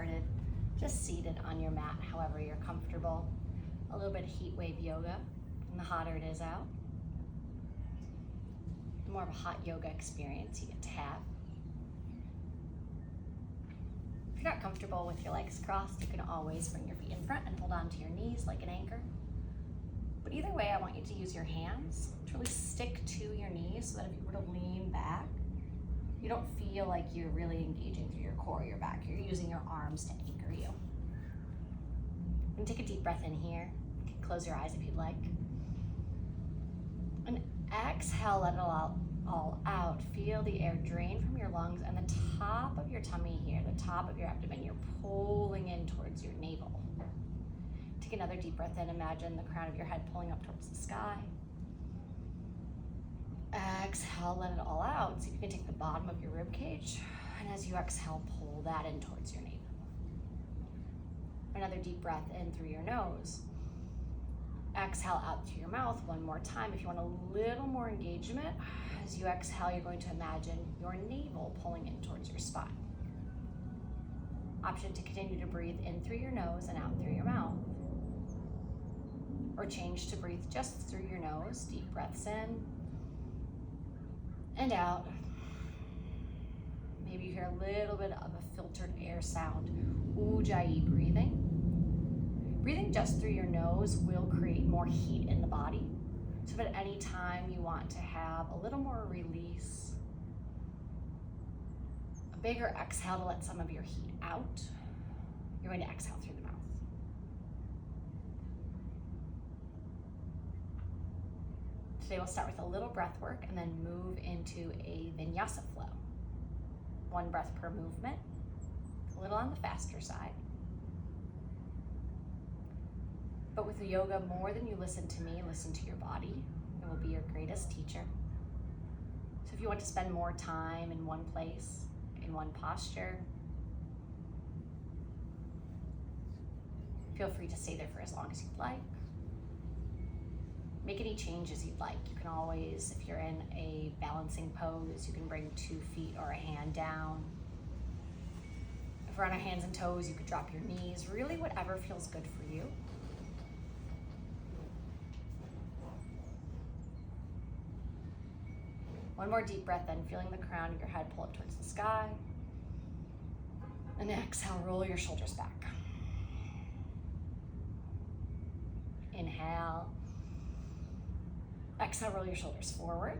started, just seated on your mat, however you're comfortable. A little bit of heat wave yoga, and the hotter it is out, the more of a hot yoga experience you get to have. If you're not comfortable with your legs crossed, you can always bring your feet in front and hold on to your knees like an anchor. But either way, I want you to use your hands to really stick to your knees so that if you were to lean back, you don't feel like you're really engaging through your core or your back. You're using your arms to anchor you. And take a deep breath in here. You can close your eyes if you'd like. And exhale, let it all out. Feel the air drain from your lungs and the top of your tummy here, the top of your abdomen. You're pulling in towards your navel. Take another deep breath in. Imagine the crown of your head pulling up towards the sky. Exhale, let it all out. See if you can take the bottom of your rib cage, and as you exhale, pull that in towards your navel. Another deep breath in through your nose. Exhale out through your mouth one more time. If you want a little more engagement, as you exhale, you're going to imagine your navel pulling in towards your spine. Option to continue to breathe in through your nose and out through your mouth. Or change to breathe just through your nose. Deep breaths in and out. Maybe you hear a little bit of a filtered air sound. Ujjayi breathing. Breathing just through your nose will create more heat in the body. So at any time you want to have a little more release, a bigger exhale to let some of your heat out, you're going to exhale through the mouth. Today we'll start with a little breath work and then move into a vinyasa flow. One breath per movement, a little on the faster side. But with the yoga, more than you listen to me, listen to your body. It will be your greatest teacher. So if you want to spend more time in one place, in one posture, feel free to stay there for as long as you'd like. Make any changes you'd like. You can always, if you're in a balancing pose, you can bring 2 feet or a hand down. If we're on our hands and toes, you could drop your knees. Really, whatever feels good for you. One more deep breath in, feeling the crown of your head pull up towards the sky. And exhale, roll your shoulders back. Inhale. Exhale, roll your shoulders forward.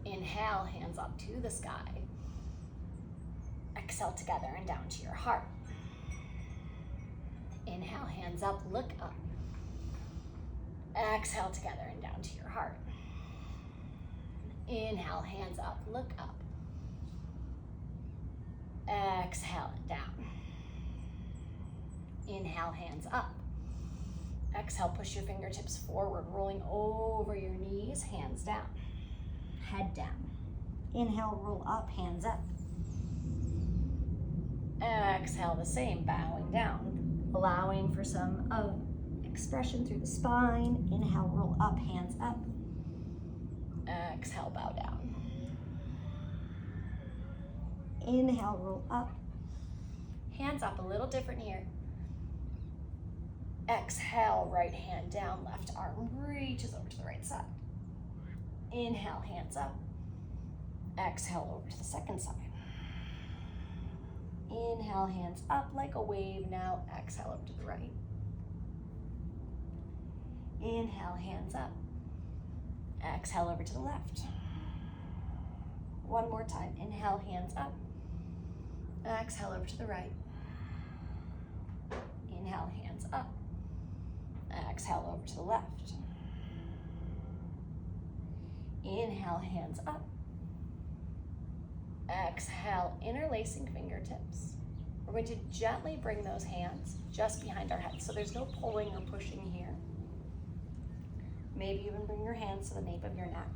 Inhale, hands up to the sky. Exhale together and down to your heart. Inhale, hands up, look up. Exhale together and down to your heart. Inhale, hands up, look up. Exhale and down. Inhale, hands up. Exhale, push your fingertips forward, rolling over your knees, hands down. Head down. Inhale, roll up, hands up. Exhale, the same, bowing down, allowing for some of expression through the spine. Inhale, roll up, hands up. Exhale, bow down. Inhale, roll up. Hands up, a little different here. Exhale, right hand down, left arm reaches over to the right side. Inhale, hands up. Exhale, over to the second side. Inhale, hands up like a wave. Now exhale over to the right. Inhale, hands up. Exhale over to the left. One more time. Inhale, hands up. Exhale over to the right. Inhale, hands up. Exhale over to the left. Inhale, hands up. Exhale, interlacing fingertips. We're going to gently bring those hands just behind our heads. So there's no pulling or pushing here. Maybe even bring your hands to the nape of your neck.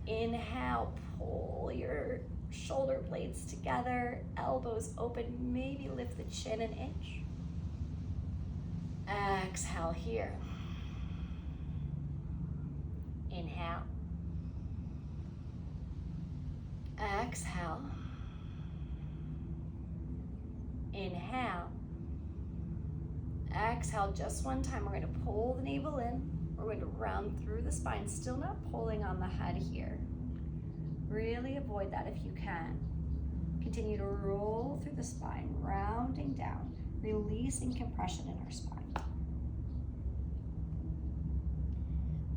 Inhale, pull your shoulder blades together, elbows open, maybe lift the chin an inch. Exhale here. Inhale. Exhale. Inhale. Exhale just one time. We're going to pull the navel in. We're going to round through the spine, still not pulling on the head here. Really avoid that if you can. Continue to roll through the spine, rounding down, releasing compression in our spine.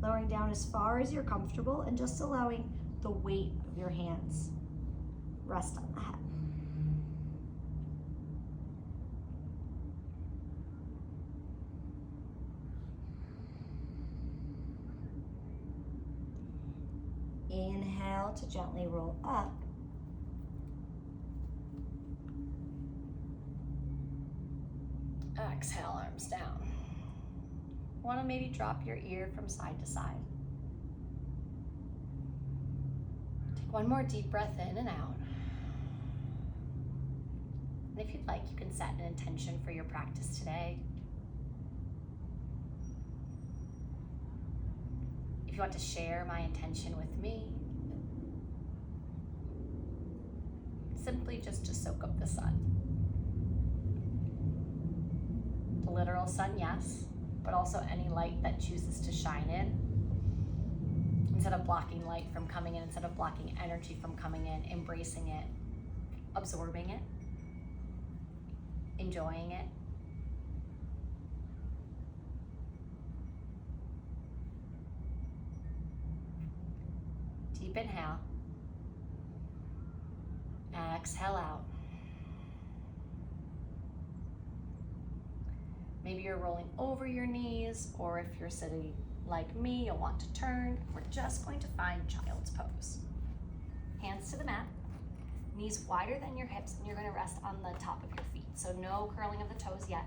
Lowering down as far as you're comfortable and just allowing the weight of your hands rest on the head. Inhale to gently roll up. Exhale, arms down. Want to maybe drop your ear from side to side. Take one more deep breath in and out. And if you'd like, you can set an intention for your practice today. If you want to share my intention with me, simply just to soak up the sun. The literal sun, yes, but also any light that chooses to shine in. Instead of blocking light from coming in, instead of blocking energy from coming in, embracing it, absorbing it, enjoying it. Deep inhale. Exhale out. Maybe you're rolling over your knees, or if you're sitting like me, you'll want to turn. We're just going to find child's pose. Hands to the mat, knees wider than your hips, and you're going to rest on the top of your feet. So no curling of the toes yet.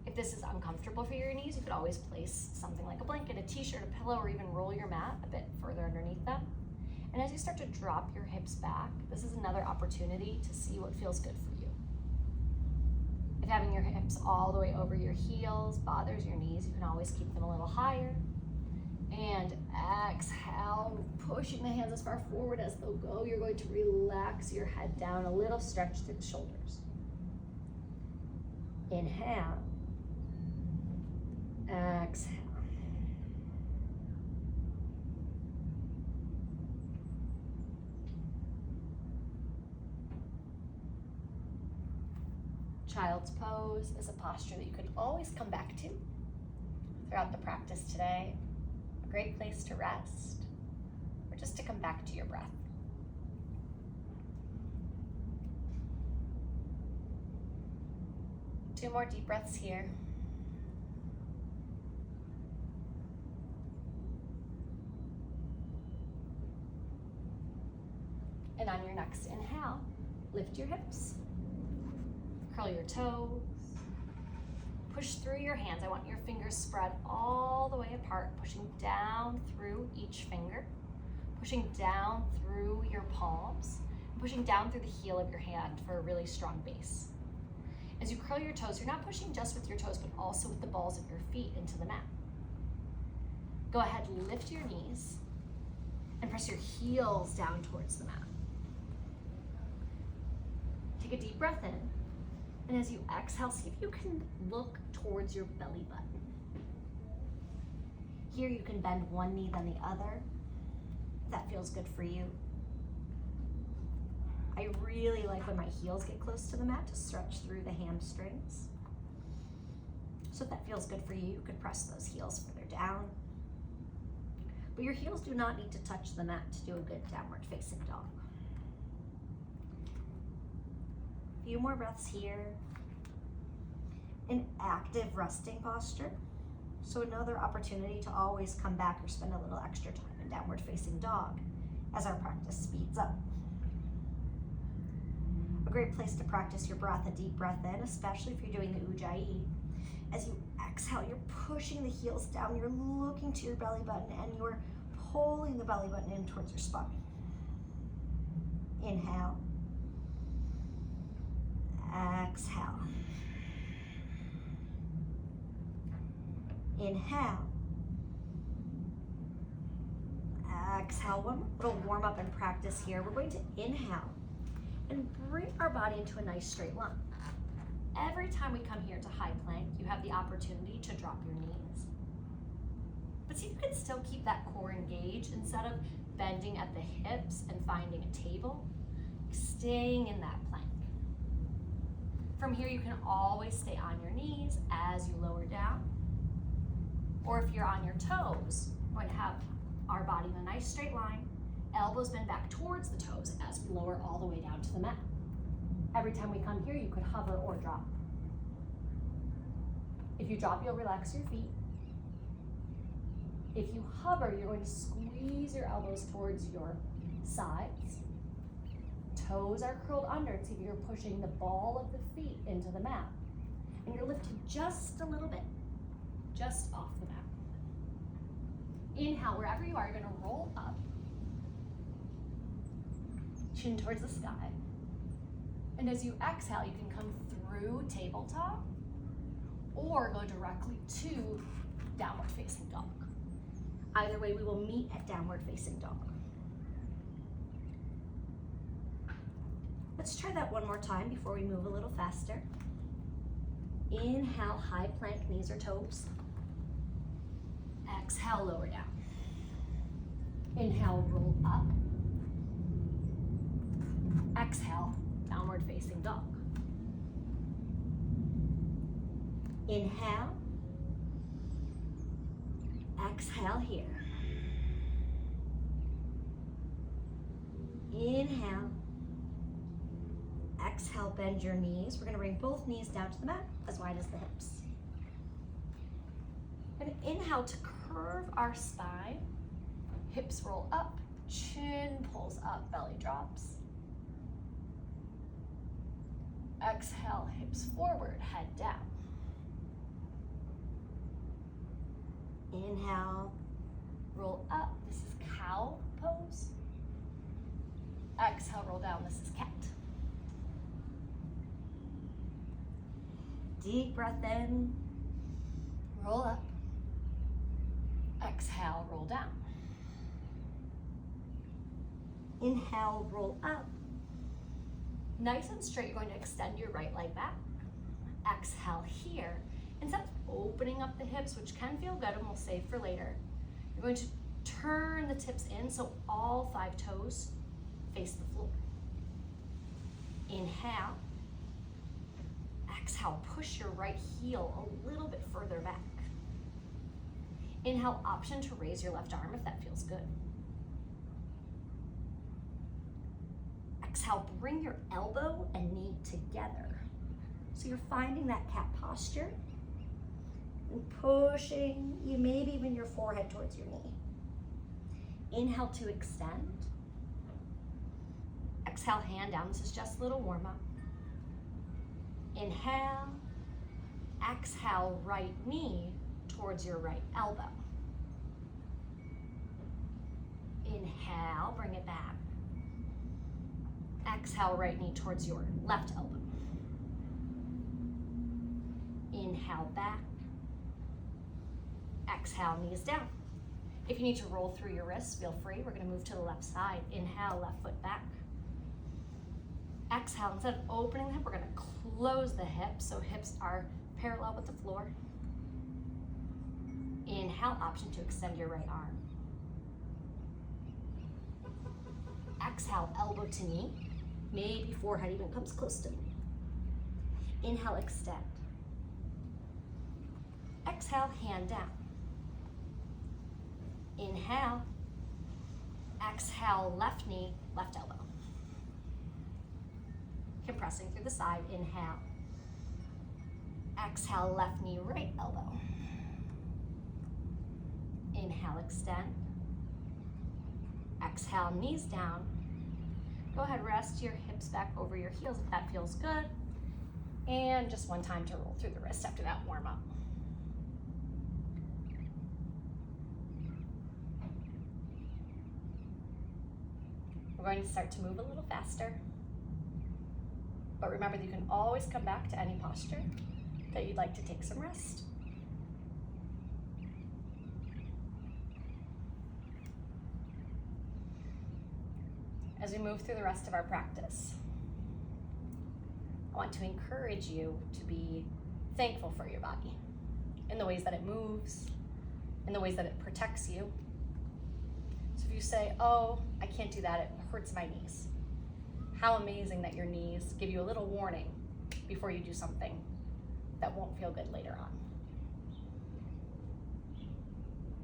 If this is uncomfortable for your knees, you could always place something like a blanket, a t-shirt, a pillow, or even roll your mat a bit further underneath them. And as you start to drop your hips back, this is another opportunity to see what feels good for you. If having your hips all the way over your heels bothers your knees, you can always keep them a little higher. And exhale, pushing the hands as far forward as they'll go. You're going to relax your head down, a little stretch through the shoulders. Inhale. Exhale. Child's pose is a posture that you can always come back to throughout the practice today. A great place to rest or just to come back to your breath. Two more deep breaths here. And on your next inhale, lift your hips. Curl your toes, push through your hands. I want your fingers spread all the way apart, pushing down through each finger, pushing down through your palms, pushing down through the heel of your hand for a really strong base. As you curl your toes, you're not pushing just with your toes, but also with the balls of your feet into the mat. Go ahead, lift your knees, and press your heels down towards the mat. Take a deep breath in. And as you exhale, see if you can look towards your belly button. Here you can bend one knee then the other. If that feels good for you. I really like when my heels get close to the mat to stretch through the hamstrings. So if that feels good for you, you could press those heels further down. But your heels do not need to touch the mat to do a good downward facing dog. Few more breaths here. An active resting posture. So another opportunity to always come back or spend a little extra time in downward facing dog as our practice speeds up. A great place to practice your breath, a deep breath in, especially if you're doing the Ujjayi. As you exhale, you're pushing the heels down, you're looking to your belly button, and you're pulling the belly button in towards your spine. Inhale. Exhale. Inhale. exhale. One little warm up and practice here. We're going to inhale and bring our body into a nice straight line. Every time we come here to high plank, you have the opportunity to drop your knees. But see if you can still keep that core engaged instead of bending at the hips and finding a table, staying in that plank. From here, you can always stay on your knees as you lower down. Or if you're on your toes, we're going to have our body in a nice straight line, elbows bend back towards the toes as we lower all the way down to the mat. Every time we come here, you could hover or drop. If you drop, you'll relax your feet. If you hover, you're going to squeeze your elbows towards your sides. Toes are curled under. See if you're pushing the ball of the feet into the mat. And you're lifted just a little bit, just off the mat. Inhale, wherever you are, you're gonna roll up, chin towards the sky. And as you exhale, you can come through tabletop or go directly to downward facing dog. Either way, we will meet at downward facing dog. Let's try that one more time before we move a little faster. Inhale, high plank, knees or toes. Exhale, lower down. Inhale, roll up. Exhale, downward facing dog. Inhale. Exhale here. Inhale. Exhale, bend your knees. We're going to bring both knees down to the mat, as wide as the hips. And inhale to curve our spine. Hips roll up, chin pulls up, belly drops. Exhale, hips forward, head down. Inhale, roll up. This is cow pose. Exhale, roll down. This is cat. Deep breath in, roll up. Exhale, roll down. Inhale, roll up. Nice and straight, you're going to extend your right leg back. Exhale here. Instead of opening up the hips, which can feel good and we'll save for later, you're going to turn the tips in so all 5 toes face the floor. Inhale. Exhale, push your right heel a little bit further back. Inhale, option to raise your left arm if that feels good. Exhale, bring your elbow and knee together. So you're finding that cat posture and pushing, you maybe even your forehead towards your knee. Inhale to extend. Exhale, hand down. This is just a little warm up. Inhale. Exhale, right knee towards your right elbow. Inhale, bring it back. Exhale, right knee towards your left elbow. Inhale, back. Exhale, knees down. If you need to roll through your wrists, feel free. We're gonna move to the left side. Inhale, left foot back. Exhale, instead of opening the hip, we're gonna close the hips, so hips are parallel with the floor. Inhale, option to extend your right arm. Exhale, elbow to knee. Maybe forehead even comes close to me. Inhale, extend. Exhale, hand down. Inhale. Exhale, left knee, left elbow. Compressing through the side, inhale. Exhale, left knee, right elbow. Inhale, extend. Exhale, knees down. Go ahead, rest your hips back over your heels if that feels good. And just one time to roll through the wrist after that warm up. We're going to start to move a little faster. But remember that you can always come back to any posture that you'd like to take some rest. As we move through the rest of our practice, I want to encourage you to be thankful for your body in the ways that it moves, in the ways that it protects you. So if you say, oh, I can't do that, it hurts my knees. How amazing that your knees give you a little warning before you do something that won't feel good later on.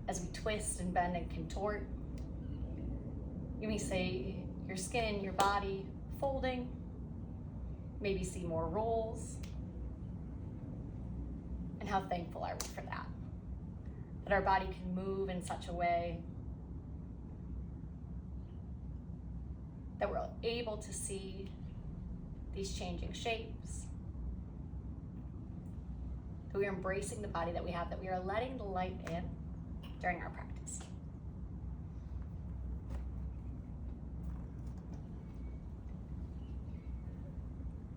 As we twist and bend and contort, you may say your skin, your body folding, maybe see more rolls. And how thankful are we for that? That our body can move in such a way that we're able to see these changing shapes, that we are embracing the body that we have, that we are letting the light in during our practice.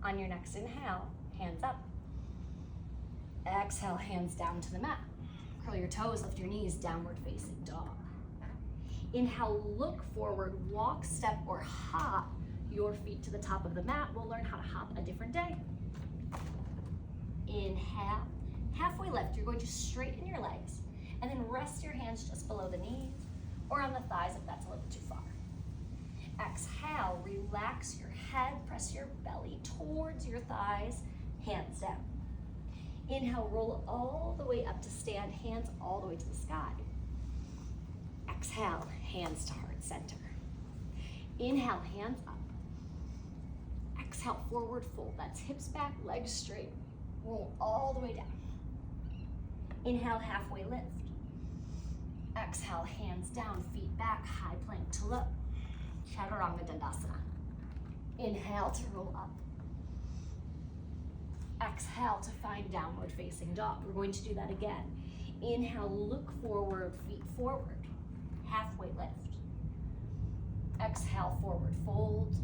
On your next inhale, hands up. Exhale, hands down to the mat. Curl your toes, lift your knees, downward facing dog. Inhale, look forward, walk, step, or hop your feet to the top of the mat. We'll learn how to hop a different day. Inhale, halfway lift, you're going to straighten your legs and then rest your hands just below the knees or on the thighs if that's a little too far. Exhale, relax your head, press your belly towards your thighs, hands down. Inhale, roll all the way up to stand, hands all the way to the sky. Exhale, hands to heart center. Inhale, hands up. Exhale, forward fold. That's hips back, legs straight. Roll all the way down. Inhale, halfway lift. Exhale, hands down, feet back, high plank to low. Chaturanga Dandasana. Inhale to roll up. Exhale to find downward facing dog. We're going to do that again. Inhale, look forward, feet forward. Halfway lift. Exhale, forward fold.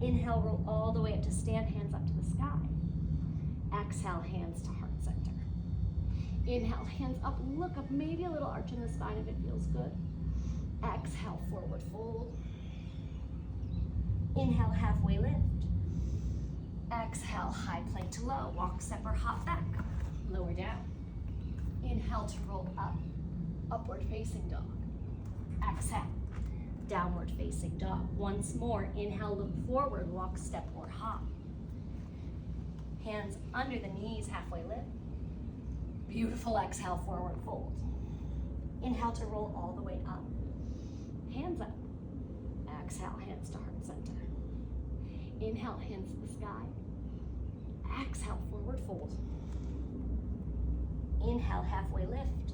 Inhale, roll all the way up to stand, hands up to the sky. Exhale, hands to heart center. Inhale, hands up, look up, maybe a little arch in the spine if it feels good. Exhale, forward fold. Inhale, halfway lift. Exhale, high plank to low, walk, step, or hop back. Lower down. Inhale to roll up, upward facing dog. Exhale, downward facing dog. Once more, inhale, look forward, walk, step, or hop. Hands under the knees, halfway lift. Beautiful, exhale, forward fold. Inhale to roll all the way up. Hands up. Exhale, hands to heart center. Inhale, hands to the sky. Exhale, forward fold. Inhale, halfway lift.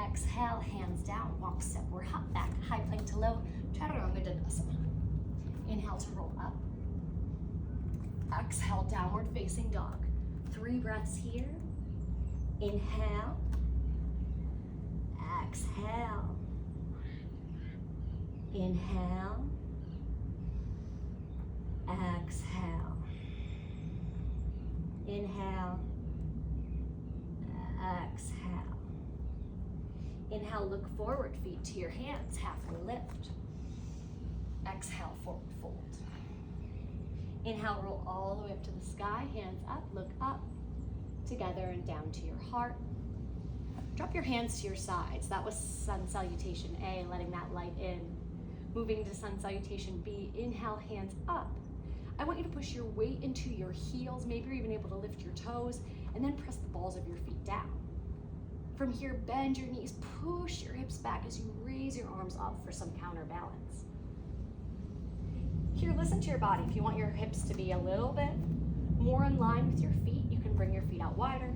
Exhale, hands down, walk, step, or hop back, high plank to low, Chaturanga Dandasana. Inhale to roll up. Exhale, downward facing dog. 3 breaths here. Inhale. Exhale. Inhale. Exhale. Inhale. Exhale. Inhale, look forward, feet to your hands, halfway lift. Exhale, forward fold. Inhale, roll all the way up to the sky, hands up, look up, together and down to your heart. Drop your hands to your sides. That was sun salutation A, letting that light in. Moving to sun salutation B, inhale, hands up. I want you to push your weight into your heels. Maybe you're even able to lift your toes and then press the balls of your feet down. From here, bend your knees, push your hips back as you raise your arms up for some counterbalance. Here, listen to your body. If you want your hips to be a little bit more in line with your feet, you can bring your feet out wider.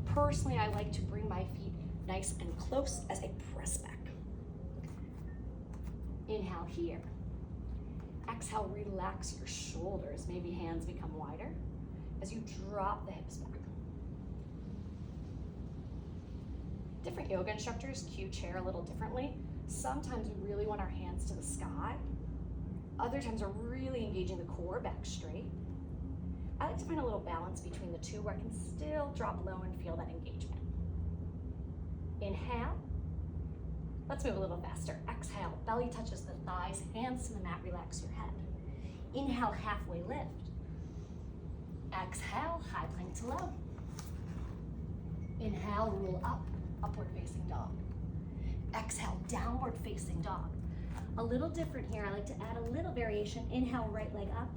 Personally, I like to bring my feet nice and close as I press back. Inhale here. Exhale, relax your shoulders. Maybe hands become wider as you drop the hips back. Different yoga instructors cue chair a little differently. Sometimes we really want our hands to the sky. Other times we're really engaging the core back straight. I like to find a little balance between the two where I can still drop low and feel that engagement. Inhale. Let's move a little faster. Exhale, belly touches the thighs, hands to the mat, relax your head. Inhale, halfway lift. Exhale, high plank to low. Inhale, roll up, upward facing dog. Exhale, downward facing dog. A little different here. I like to add a little variation. Inhale, right leg up.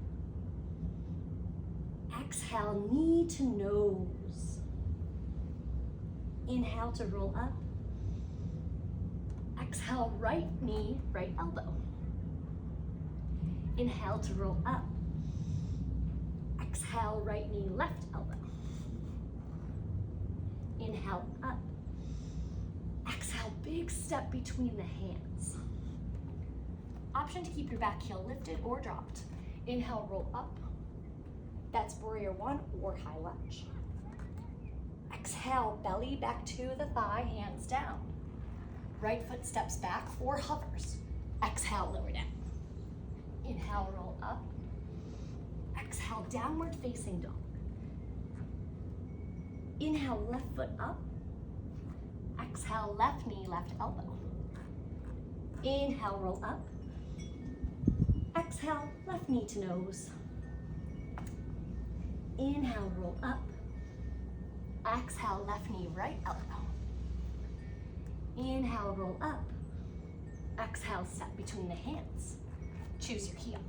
Exhale, knee to nose. Inhale to roll up. Exhale, right knee, right elbow. Inhale to roll up. Exhale, right knee, left elbow. Inhale, up. Exhale, big step between the hands. Option to keep your back heel lifted or dropped. Inhale, roll up. That's warrior one or high lunge. Exhale, belly back to the thigh, hands down. Right foot steps back or hovers. Exhale, lower down. Inhale, roll up. Exhale, downward facing dog. Inhale, left foot up. Exhale, left knee, left elbow. Inhale, roll up. Exhale, left knee to nose. Inhale, roll up. Exhale, left knee, right elbow. Inhale, roll up. Exhale, step between the hands. Choose your heel.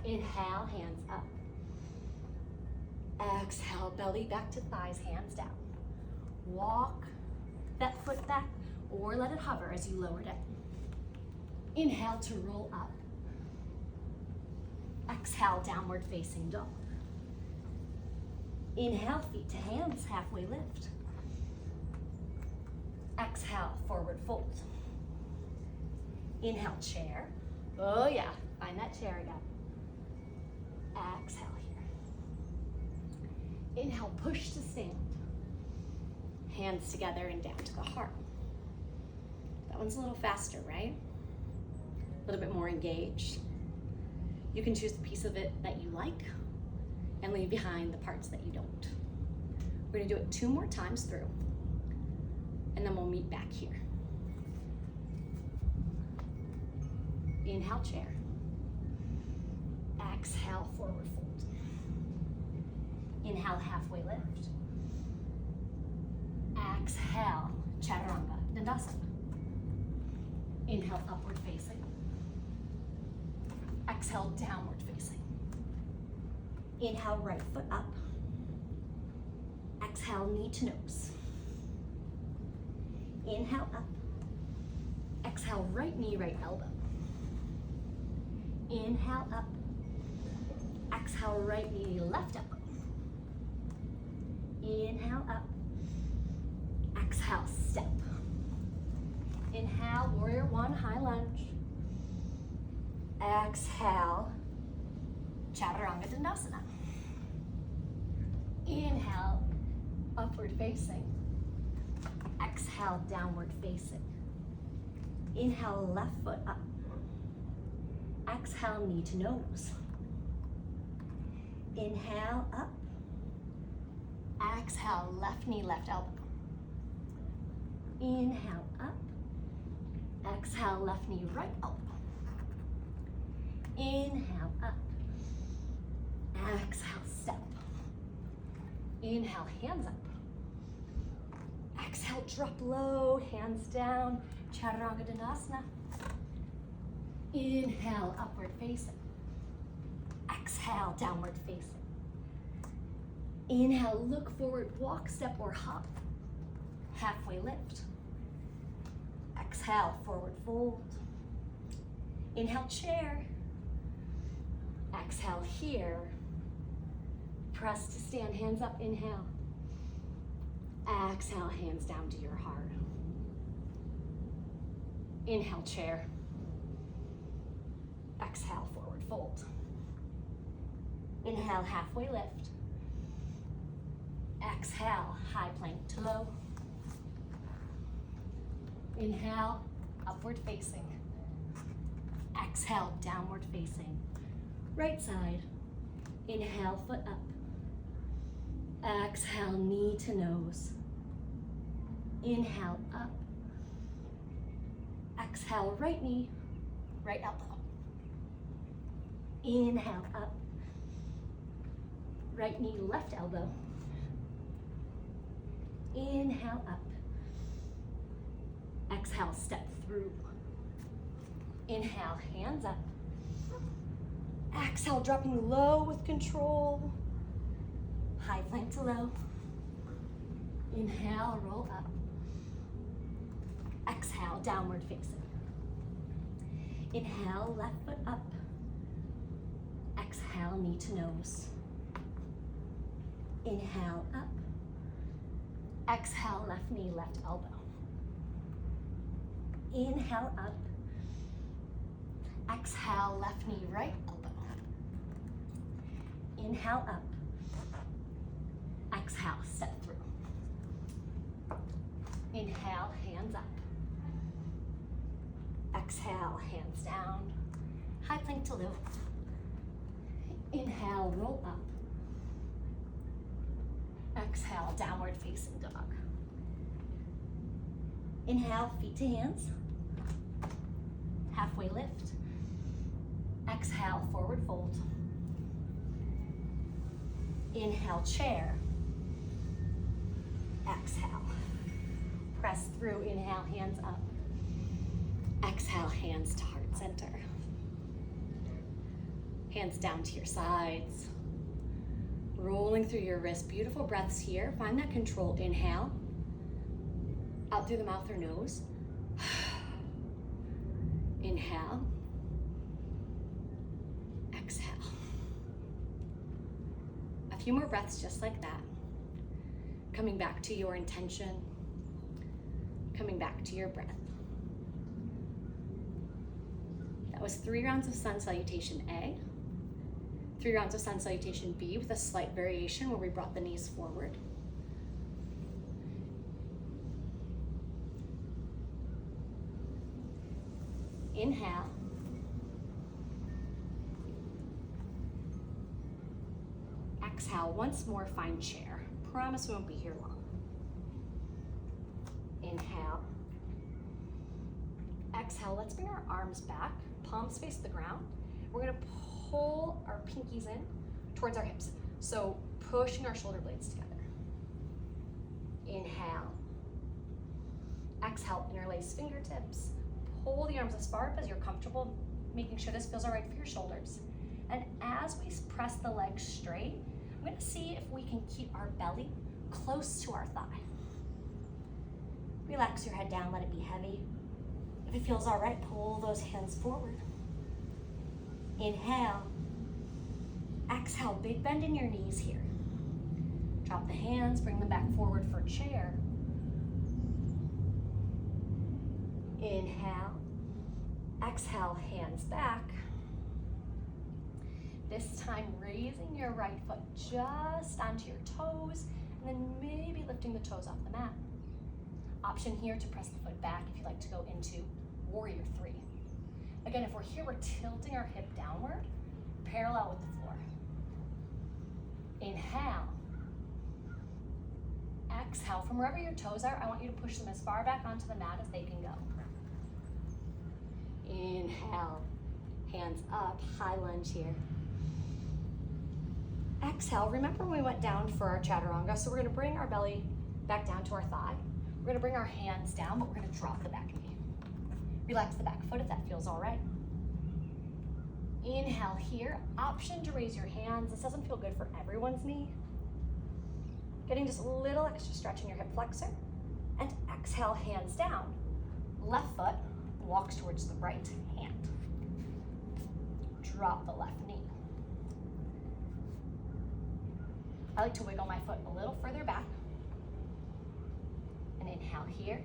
Inhale, hands up. Exhale, belly back to thighs, hands down. Walk that foot back or let it hover as you lower down. Inhale to roll up. Exhale, downward facing dog. Inhale, feet to hands, halfway lift. Exhale, forward fold. Inhale, chair. Oh yeah, find that chair again. Exhale here. Inhale, push to stand. Hands together and down to the heart. That one's a little faster, right? A little bit more engaged. You can choose the piece of it that you like and leave behind the parts that you don't. We're gonna do it 2 more times through, and then we'll meet back here. Inhale, chair. Exhale, forward fold. Inhale, halfway lift. Exhale, chaturanga dandasana. Inhale, upward facing. Exhale, downward facing. Inhale, right foot up. Exhale, knee to nose. Inhale, up. Exhale, right knee, right elbow. Inhale, up. Exhale, right knee, left elbow. Inhale, up. Exhale, step. Inhale, warrior one, high lunge. Exhale, chaturanga dandasana. Inhale, upward facing. Exhale, downward facing. Inhale, left foot up. Exhale, knee to nose. Inhale, up. Exhale, left knee, left elbow. Inhale, up. Exhale, left knee, right elbow. Inhale, up. Exhale, step. Inhale, hands up. Exhale, drop low, hands down, chaturanga dandasana. Inhale, upward facing. Exhale, downward facing. Inhale, look forward, walk, step, or hop. Halfway lift. Exhale, forward fold. Inhale, chair. Exhale here. Press to stand, hands up, inhale. Exhale, hands down to your heart. Inhale, chair. Exhale, forward fold. Inhale, halfway lift. Exhale, high plank to low. Inhale, upward facing. Exhale, downward facing. Right side. Inhale, foot up. Exhale, knee to nose. Inhale, up. Exhale, right knee, right elbow. Inhale, up. Right knee, left elbow. Inhale, up. Exhale, step through. Inhale, hands up. Exhale, dropping low with control. High plank to low. Inhale, roll up. Exhale, downward facing. Inhale, left foot up. Exhale, knee to nose. Inhale, up. Exhale, left knee, left elbow. Inhale, up. Exhale, left knee, right elbow. Inhale, up. Exhale, step through. Inhale, hands up. Exhale, hands down. High plank to low. Inhale, roll up. Exhale, downward facing dog. Inhale, feet to hands. Halfway lift. Exhale, forward fold. Inhale, chair. Exhale. Press through, inhale, hands up. Exhale, hands to heart center. Hands down to your sides. Rolling through your wrists. Beautiful breaths here. Find that control. Inhale. Out through the mouth or nose. Inhale. Exhale. A few more breaths just like that. Coming back to your intention. Coming back to your breath. That was 3 rounds of sun salutation A. 3 rounds of sun salutation B with a slight variation where we brought the knees forward. Inhale. Exhale, once more, find chair. Promise we won't be here long. Inhale. Exhale, let's bring our arms back, palms face the ground. We're gonna pull our pinkies in towards our hips. So pushing our shoulder blades together. Inhale. Exhale, interlace fingertips. Pull the arms as far up as you're comfortable, making sure this feels all right for your shoulders. And as we press the legs straight, I'm gonna see if we can keep our belly close to our thigh. Relax your head down, let it be heavy. If it feels all right, pull those hands forward. Inhale. Exhale, big bend in your knees here. Drop the hands, bring them back forward for chair. Inhale. Exhale, hands back. This time, raising your right foot just onto your toes, and then maybe lifting the toes off the mat. Option here to press the foot back if you'd like to go into Warrior 3. Again, if we're here, we're tilting our hip downward, parallel with the floor. Inhale. Exhale, from wherever your toes are, I want you to push them as far back onto the mat as they can go. Inhale, hands up, high lunge here. Exhale, remember when we went down for our chaturanga, so we're gonna bring our belly back down to our thigh. We're gonna bring our hands down, but we're gonna drop the back knee. Relax the back foot if that feels all right. Inhale here, option to raise your hands. This doesn't feel good for everyone's knee. Getting just a little extra stretch in your hip flexor. And exhale, hands down. Left foot walks towards the right hand. Drop the left knee. I like to wiggle my foot a little further back. And inhale here.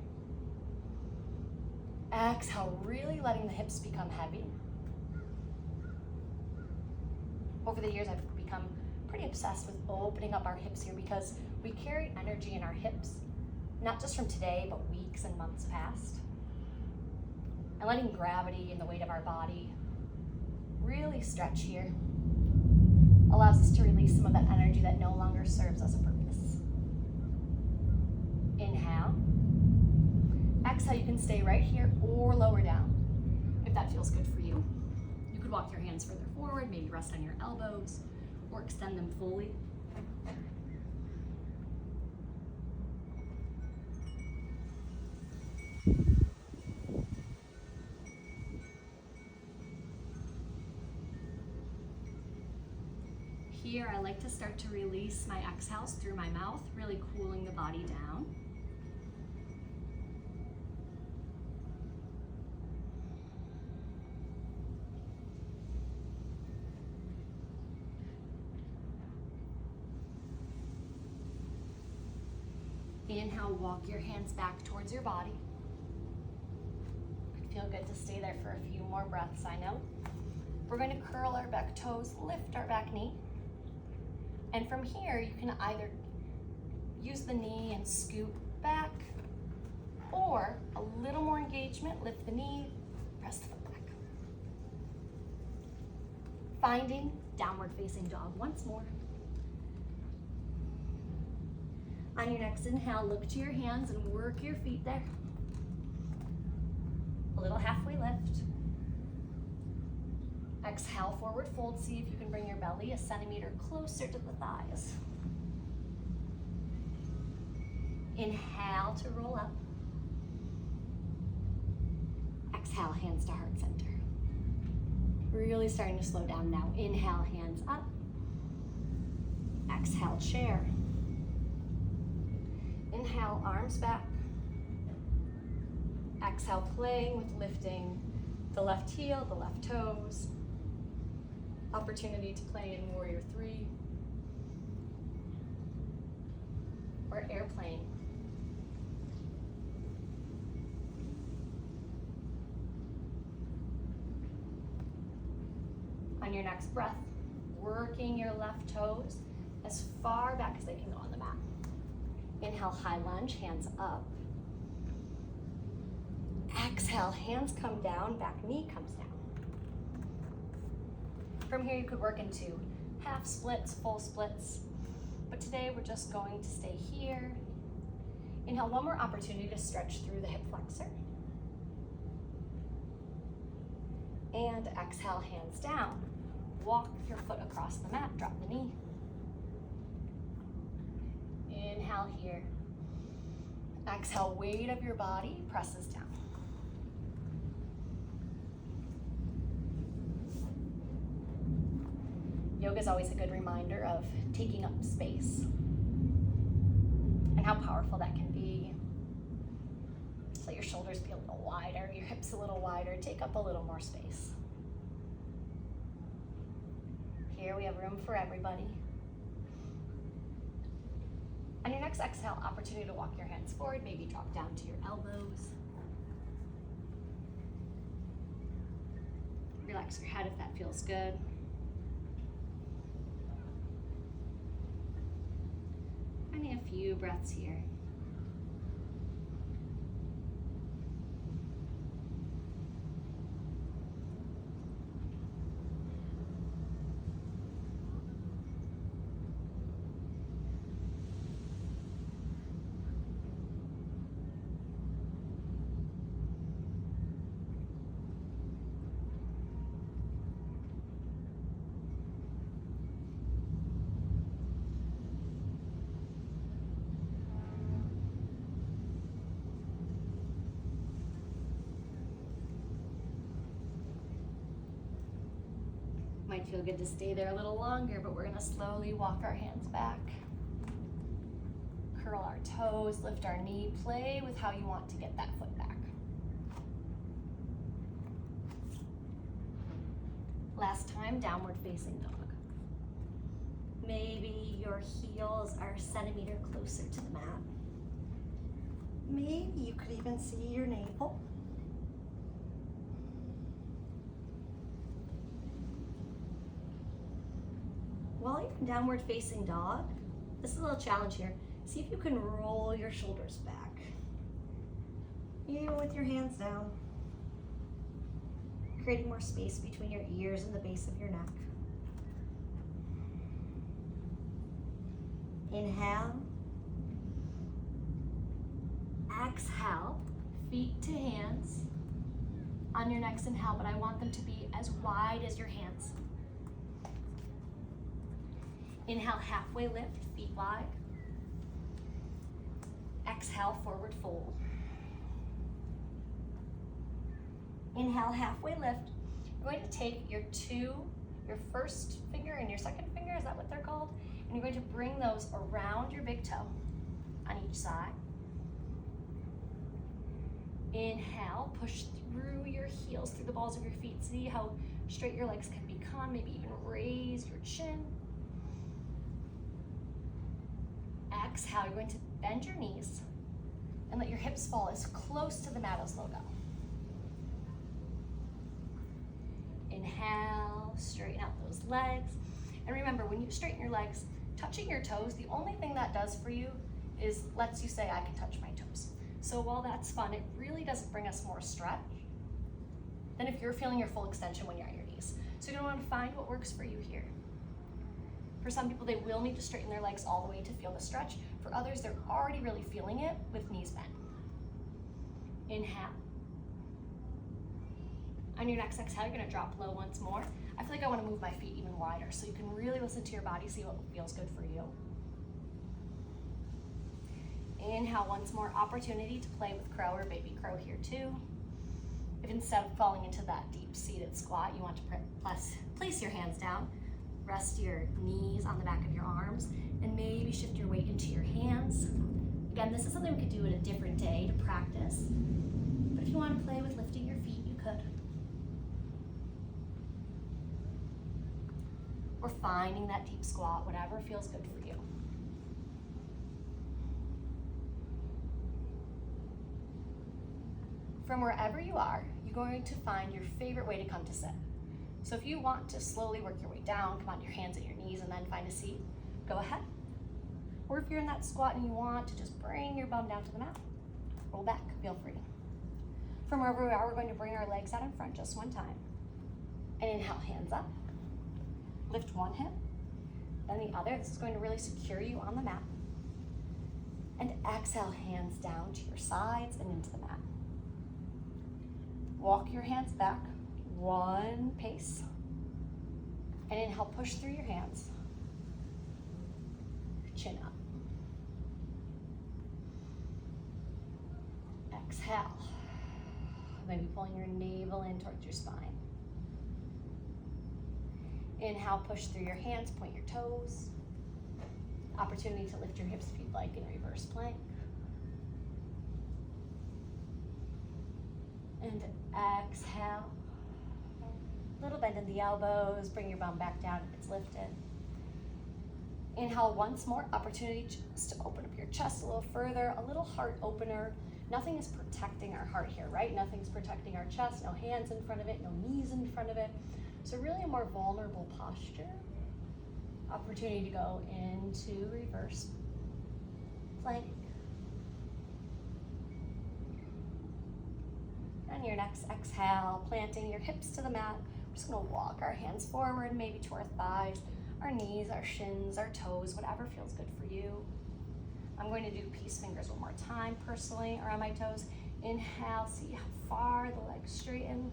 Exhale, really letting the hips become heavy. Over the years, I've become pretty obsessed with opening up our hips here because we carry energy in our hips, not just from today, but weeks and months past. And letting gravity and the weight of our body really stretch here allows us to release some of that energy that no longer serves us a purpose. Inhale. exhale, you can stay right here or lower down if that feels good for you. You could walk your hands further forward, maybe rest on your elbows or extend them fully. Here, I like to start to release my exhales through my mouth, really cooling the body down. Inhale, walk your hands back towards your body. Could feel good to stay there for a few more breaths, I know. We're going to curl our back toes, lift our back knee. And from here, you can either use the knee and scoot back, or a little more engagement, lift the knee, press the foot back. Finding downward facing dog once more. On your next inhale, look to your hands and work your feet there. A little halfway lift. Exhale, forward fold. See if you can bring your belly a centimeter closer to the thighs. Inhale to roll up. Exhale, hands to heart center. Really starting to slow down now. Inhale, hands up. Exhale, chair. Inhale, arms back. Exhale, playing with lifting the left heel, the left toes. Opportunity to play in Warrior 3 or airplane. On your next breath, working your left toes as far back as they can go on the mat. Inhale, high lunge, hands up. Exhale, hands come down, back knee comes down. From here, you could work into half splits, full splits, but today we're just going to stay here. Inhale, one more opportunity to stretch through the hip flexor. And exhale, hands down. Walk your foot across the mat, drop the knee. Inhale here. Exhale, weight of your body presses down. Yoga is always a good reminder of taking up space and how powerful that can be. Just let your shoulders be a little wider, your hips a little wider, take up a little more space. Here we have room for everybody. On your next exhale, opportunity to walk your hands forward, maybe drop down to your elbows. Relax your head if that feels good. Finding a few breaths here. Might feel good to stay there a little longer, but we're gonna slowly walk our hands back. Curl our toes, lift our knee, play with how you want to get that foot back. Last time, downward facing dog. Maybe your heels are a centimeter closer to the mat. Maybe you could even see your navel. While you're in downward facing dog, this is a little challenge here. See if you can roll your shoulders back. Even with your hands down. Creating more space between your ears and the base of your neck. Inhale. Exhale. feet to hands on your next inhale, but I want them to be as wide as your hands. Inhale, halfway lift, feet wide. Exhale, forward fold. Inhale, halfway lift. You're going to take your first finger and your second finger, is that what they're called? And you're going to bring those around your big toe on each side. Inhale, push through your heels, through the balls of your feet. See how straight your legs can become, maybe even raise your chin. Exhale, you're going to bend your knees and let your hips fall as close to the mat as they'll go. Inhale, straighten out those legs. And remember, when you straighten your legs, touching your toes, the only thing that does for you is lets you say, I can touch my toes. So while that's fun, it really doesn't bring us more stretch than if you're feeling your full extension when you're on your knees. So you're gonna wanna find what works for you here. For some people, they will need to straighten their legs all the way to feel the stretch. For others, they're already really feeling it with knees bent. Inhale. On your next exhale, you're gonna drop low once more. I feel like I wanna move my feet even wider so you can really listen to your body, see what feels good for you. Inhale once more, opportunity to play with crow or baby crow here too. If instead of falling into that deep seated squat, you want to place your hands down, rest your knees on the back of your arms, and maybe shift your weight into your hands. Again, this is something we could do at a different day to practice, but if you want to play with lifting your feet, you could. Or finding that deep squat, whatever feels good for you. From wherever you are, you're going to find your favorite way to come to sit. So if you want to slowly work your way down, come on your hands at your knees and then find a seat, go ahead. Or if you're in that squat and you want to just bring your bum down to the mat, roll back, feel free. From wherever we are, we're going to bring our legs out in front just one time. And inhale, hands up. Lift one hip, then the other. This is going to really secure you on the mat. And exhale, hands down to your sides and into the mat. Walk your hands back, one pace. And inhale, push through your hands. Chin up. Exhale. Maybe pulling your navel in towards your spine. Inhale, push through your hands, point your toes. Opportunity to lift your hips if you'd like in reverse plank. And exhale. Little bend in the elbows, bring your bum back down if it's lifted. Inhale once more, opportunity just to open up your chest a little further, a little heart opener. Nothing is protecting our heart here, right? Nothing's protecting our chest, no hands in front of it, no knees in front of it. So really a more vulnerable posture. Opportunity to go into reverse plank. And your next exhale, planting your hips to the mat. We're just gonna walk our hands forward, maybe to our thighs, our knees, our shins, our toes, whatever feels good for you. I'm going to do peace fingers one more time, personally, around my toes. Inhale, see how far the legs straighten.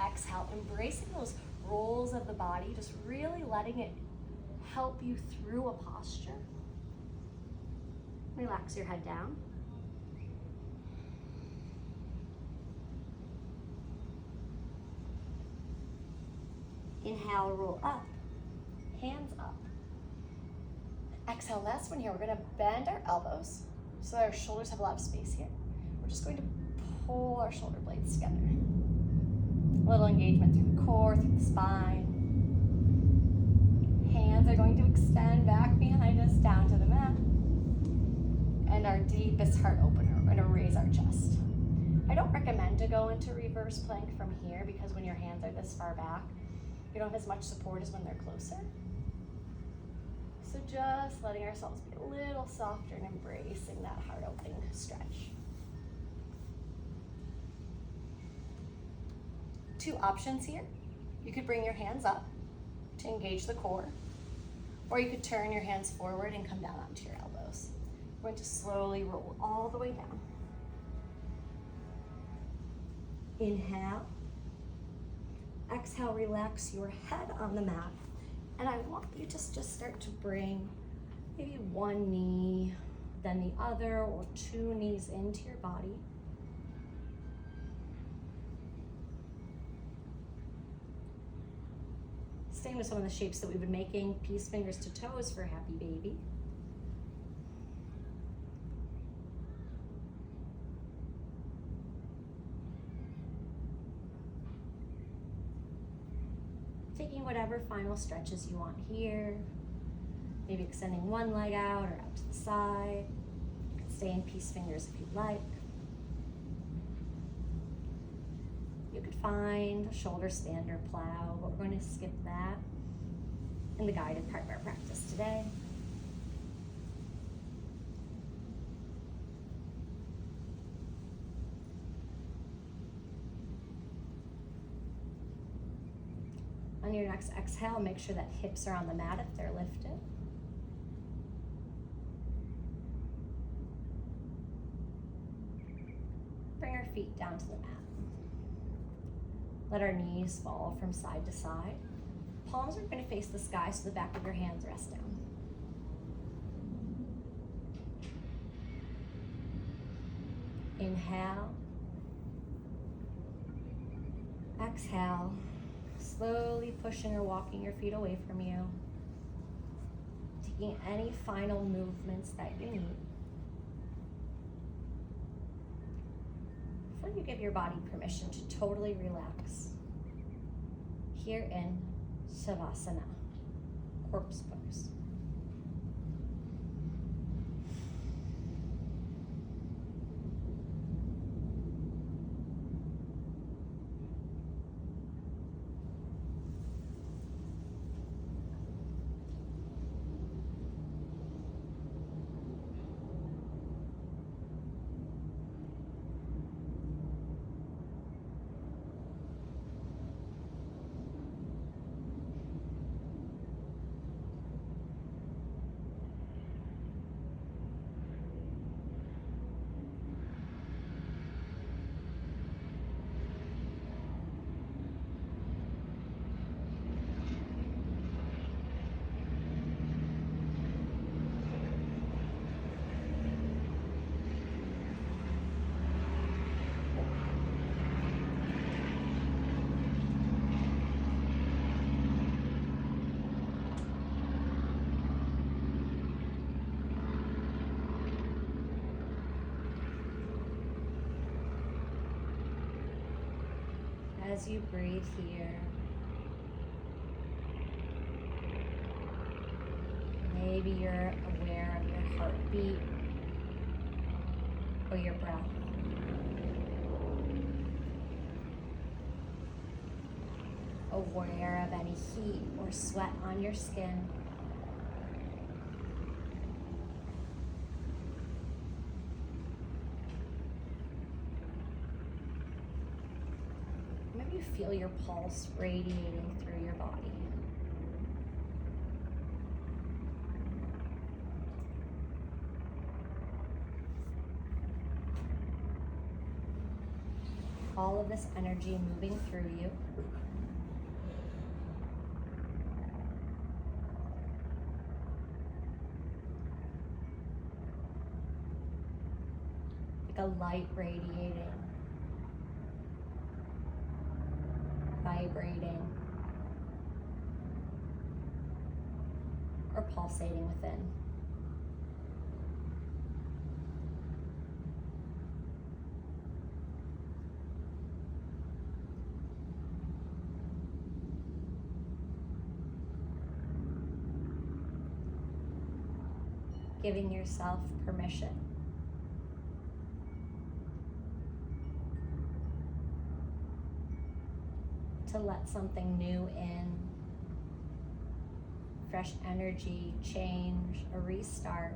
Exhale, embracing those rolls of the body, just really letting it help you through a posture. Relax your head down. Inhale, roll up, hands up. Exhale, last one here. We're gonna bend our elbows so that our shoulders have a lot of space here. We're just going to pull our shoulder blades together. A little engagement through the core, through the spine. Hands are going to extend back behind us down to the mat. And our deepest heart opener, we're gonna raise our chest. I don't recommend to go into reverse plank from here because when your hands are this far back, you don't have as much support as when they're closer. So just letting ourselves be a little softer and embracing that heart opening stretch. Two options here. You could bring your hands up to engage the core, or you could turn your hands forward and come down onto your elbows. We're going to slowly roll all the way down. Inhale. Exhale, relax your head on the mat. And I want you to just start to bring maybe one knee, then the other, or two knees into your body. Staying with some of the shapes that we've been making, peace fingers to toes for happy baby. Taking whatever final stretches you want here. Maybe extending one leg out or out to the side. You can stay in peace fingers if you'd like. You could find a shoulder stand or plow, but we're going to skip that in the guided part of our practice today. On your next exhale, make sure that hips are on the mat if they're lifted. Bring our feet down to the mat. Let our knees fall from side to side. Palms are going to face the sky so the back of your hands rest down. Inhale. Exhale. Slowly pushing or walking your feet away from you. Taking any final movements that you need. Before you give your body permission to totally relax, here in Savasana, corpse pose. As you breathe here, maybe you're aware of your heartbeat or your breath. Aware of any heat or sweat on your skin. Maybe you feel your pulse radiating through your body. All of this energy moving through you. Like a light radiating. Vibrating or pulsating within. Giving yourself permission to let something new in, fresh energy, change, a restart.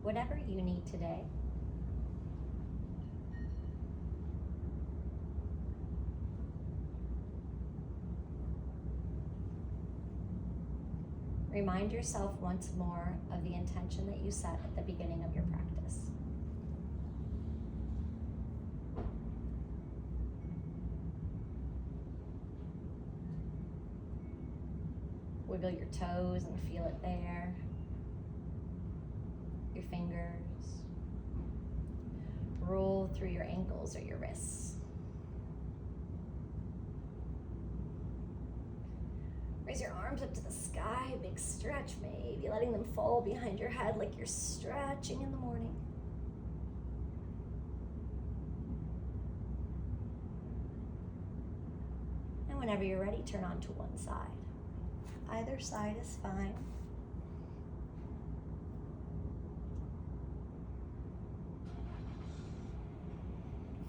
Whatever you need today. Remind yourself once more of the intention that you set at the beginning of your practice. Wiggle your toes and feel it there. Your fingers. Roll through your ankles or your wrists. Raise your arms up to the sky, big stretch, maybe letting them fall behind your head like you're stretching in the morning. And whenever you're ready, turn on to one side. Either side is fine.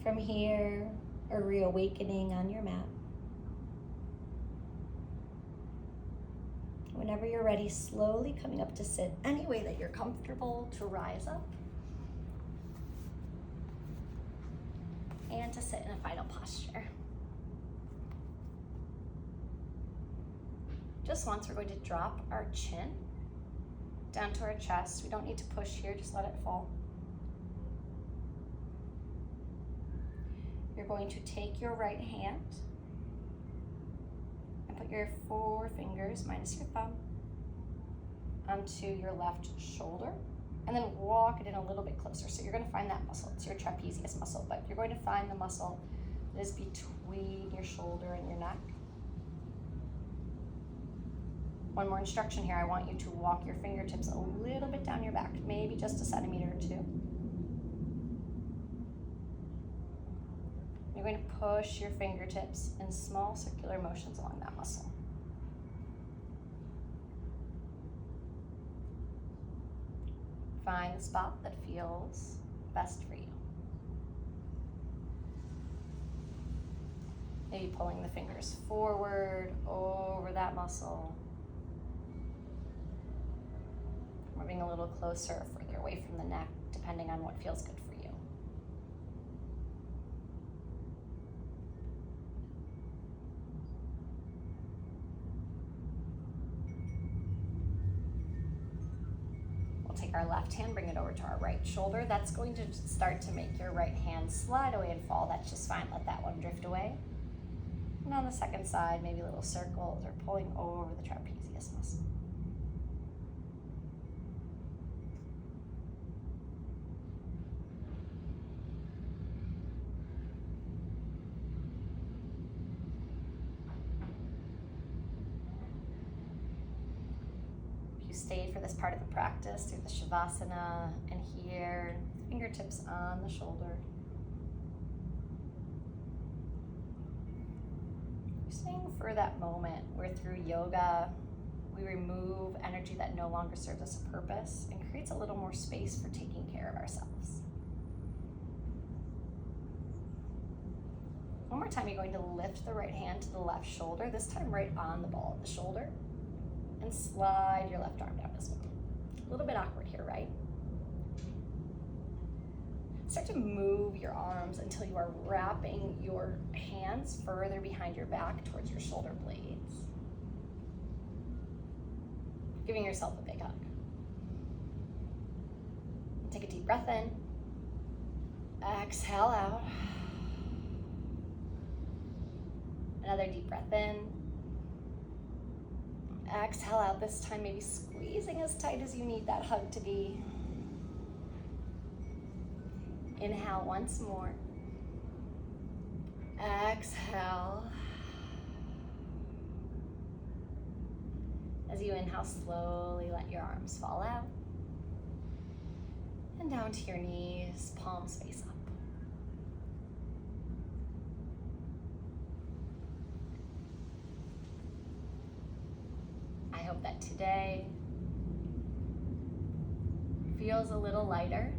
From here, a reawakening on your mat. Whenever you're ready, slowly coming up to sit any way that you're comfortable, to rise up and to sit in a final posture. Just once, we're going to drop our chin down to our chest. We don't need to push here, just let it fall. You're going to take your right hand and put your 4 fingers, minus your thumb, onto your left shoulder, and then walk it in a little bit closer. So you're going to find that muscle. It's your trapezius muscle, but you're going to find the muscle that is between your shoulder and your neck. One more instruction here. I want you to walk your fingertips a little bit down your back, maybe just a centimeter or 2. You're going to push your fingertips in small circular motions along that muscle. Find the spot that feels best for you. Maybe pulling the fingers forward over that muscle. Moving a little closer or further away from the neck, depending on what feels good for you. We'll take our left hand, bring it over to our right shoulder. That's going to start to make your right hand slide away and fall. That's just fine. Let that one drift away. And on the second side, maybe little circles or pulling over the trapezius muscle. Stayed for this part of the practice through the Shavasana and here, fingertips on the shoulder. Staying for that moment where through yoga we remove energy that no longer serves us a purpose and creates a little more space for taking care of ourselves. One more time, you're going to lift the right hand to the left shoulder, this time right on the ball of the shoulder. And slide your left arm down as well. A little bit awkward here, right? Start to move your arms until you are wrapping your hands further behind your back towards your shoulder blades. Giving yourself a big hug. Take a deep breath in. Exhale out. Another deep breath in. Exhale out, this time maybe squeezing as tight as you need that hug to be. Inhale once more. Exhale. As you inhale, slowly let your arms fall out. And down to your knees, palms face up. I hope that today feels a little lighter.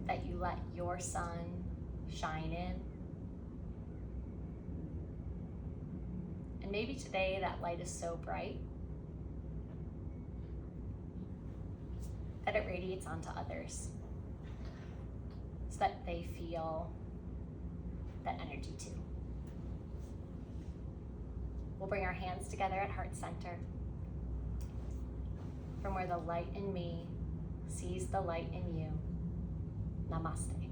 That you let your sun shine in. And maybe today that light is so bright that it radiates onto others so that they feel that energy too. We'll bring our hands together at heart center, from where the light in me sees the light in you. Namaste.